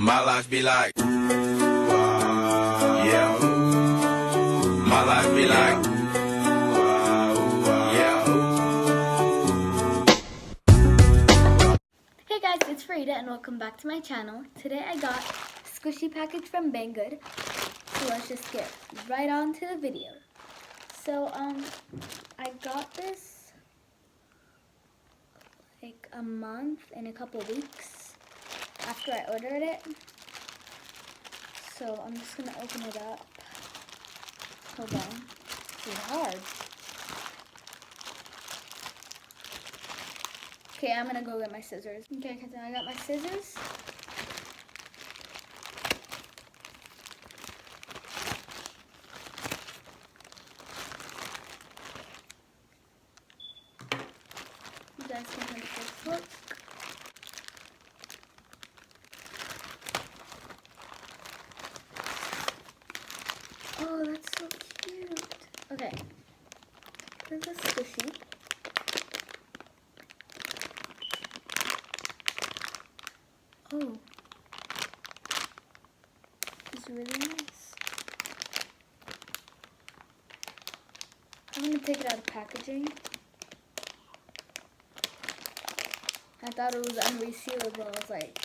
My life be like, yeah. My life be like, yeah. Hey guys, it's Farida and welcome back to my channel. Today I got a squishy package from Banggood. So let's just get right on to the video. So I got this like a month and a couple weeks after I ordered it. So I'm just gonna open it up. Hold on. It's hard. Okay, I'm gonna go get my scissors. Okay, I got my scissors. You guys can make this look. Oh, that's so cute. Okay, this is squishy. Oh, it's really nice. I'm gonna take it out of packaging. I thought it was unresealable. I was like,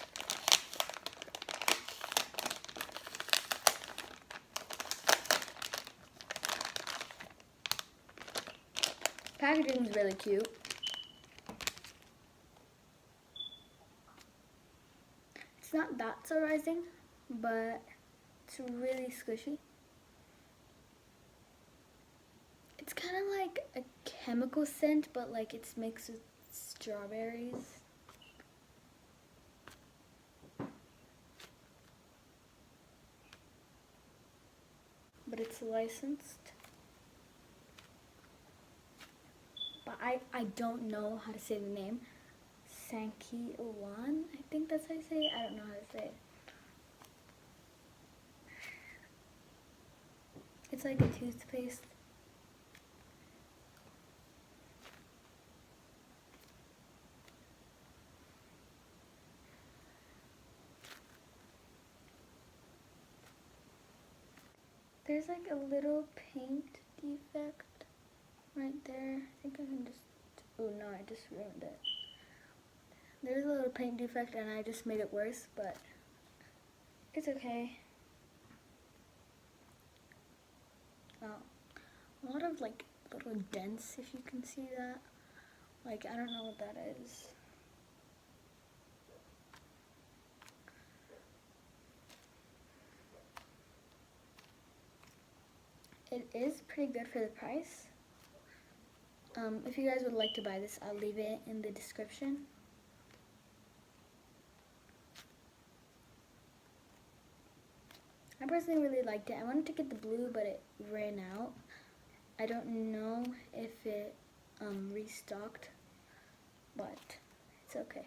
packaging is really cute. It's not that surprising, but it's really squishy. It's kind of like a chemical scent, but like it's mixed with strawberries. But it's licensed. But I don't know how to say the name. Sanki One, I think that's how you say it. I don't know how to say it. It's like a toothpaste. There's like a little paint defect right there. I think I can just, oh no, I just ruined it. There's a little paint defect and I just made it worse, but it's okay. A lot of like little dents, if you can see that. Like, I don't know what that is. It is pretty good for the price. If you guys would like to buy this, I'll leave it in the description. I personally really liked it. I wanted to get the blue, but it ran out. I don't know if it restocked, but it's okay.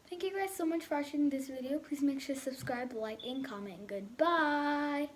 Thank you guys so much for watching this video. Please make sure to subscribe, like, and comment. Goodbye!